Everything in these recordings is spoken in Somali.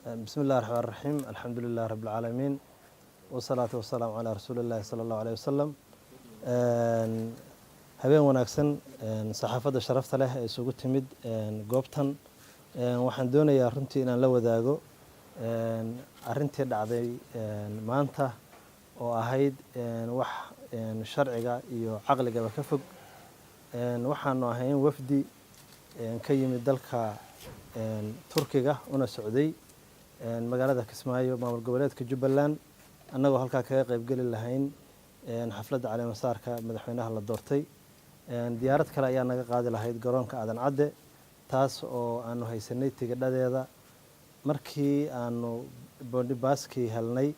بسم الله الرحمن الرحيم الحمد لله رب العالمين والصلاة والسلام على رسول الله صلى الله عليه وسلم habeen wanaagsan saxaafadda sharafta leh ee isugu timid goobtan waxaan doonayaa runtii inaan la wadaago arrintii dhacday maanta oo ahayd wax sharciga iyo caqligaba ka fog waxaanu ahayn wafdi ka yimid dalka Turkiga una socday magaalada Kismaayo maamul goboleedka Jubbaland annagoo halka kaga qayb gali lahayn xafladda caleemasaarka madaxweynaha la doortay diyaarad kale ayaa naga qaadi lahayd garoonka Aadan Cadde taas oo aanu haysanay tigidhadeeda markii aanu bondi baaskii helnay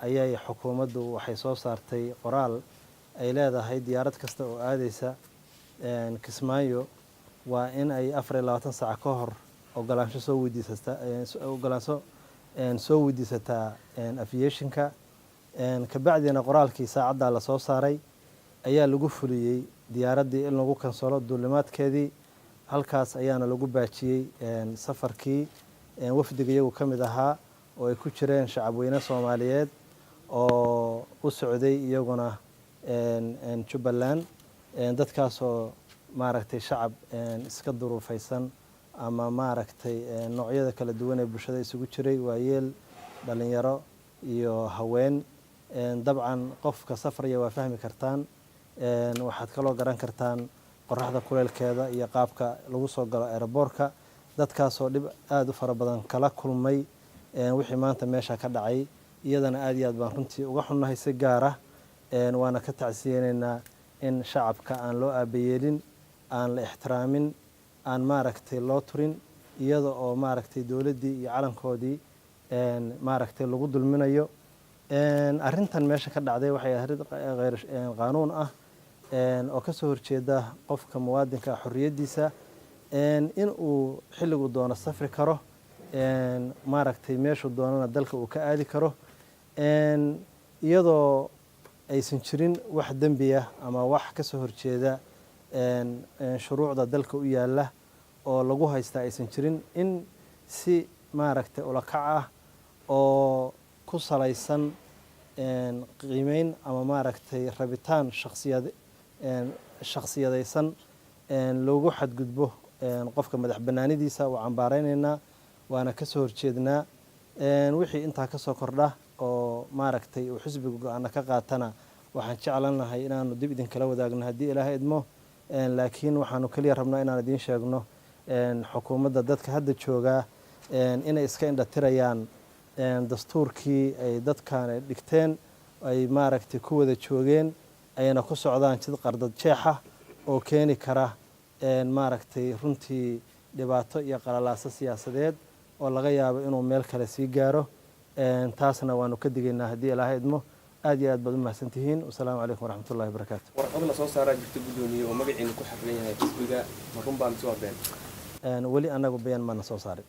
ayay xukuumaddu waxay soo saartay qoraal ay leedahay diyaarad kasta oo aadaysa Kismaayo waa in ay 24 saac ka hor ogolaansho soo weydiisataa aviationka ka bacdina qoraalkii saacada la soo saaray ayaa lagu fuliyay diyaaradii in lagu kansalo duulimaadkeedii halkaas ayaana lagu baajiyay safarkii wafdiga iyagu kamid ahaa oo ay ku jireen shacabweyne Soomaaliyeed oo u socday iyaguna Jubbaland dadkaas oo maaragtay shacab iska duruufaysan ama maaragtay noocyada kala duwan ee bulshada isugu jiray waayeel dhalinyaro iyo haween dabcan qofka safraya waa fahmi kartaan waxaad kaloo garan kartaan qorraxda kuleelkeeda iyo qaabka lagu soo galo airportka dadkaas oo dib aad u fara badan kala kulmay wixii maanta meesha ka dhacay iyadana aad iyo aad baan runtii uga xunnahay si gaar ah waana ka tacsiyeenaynaa in shacabka aan loo aabayeelin aan la ixtiraamin aan maaragtay loo turin iyada oo maaragtay dawladdii iyo calankoodii maaragtay lagu dulminayo arrintan meesha ka dhacday waxay ahayd غير qaanuun ah oo ka soo horjeeda qofka muwaadinka xorriyadiisa in uu xilligu doono safri karo maaragtay meeshu doonana dalka uu ka aadi karo iyadoo aysan jirin wax dambi ah ama wax ka soo horjeeda shuruucda dalka u yaala oo lagu haysta aysan jirin in si maaragtay ula kac ah oo ku salaysan qiimeyn ama maaragtay rabitaan shakhsiyadaysan loogu xadgudbo qofka madax banaanidiisa oo cambaaraynayna waana ka soo horjeednaa wixii intaa ka soo kordha oo maaragtay uu xisbiga go'aana ka qaatana waxaan jeclan lahay inaanu dib idin kala wadaagno haddii ilaahay idmo laakiin waxaanu kaliya rabnaa inaan idiin sheegno xukuumadda dadka hadda jooga inay iska indhatirayaan dastuurkii ay dadkan dhigteen ay maaragtay ku wada joogeen ayna ku socdaan jid qardad jeexa oo keeni kara maaragtay runtii dhibaato iyo qalalaaso siyaasadeed oo laga yaabo inuu meel kale sii gaaro taasna waanu ka digaynaa haddii ilaahay idmo aad iyo aad baad u mahadsantihiin wasalaamu calaykum waraxmatullahi wabarakaatu warqad la soo saaraa jirta gudoomiye oo magaciina ku xirran yahay xisbiga marun baan soo been weli anagu bayaan ma na soo saarin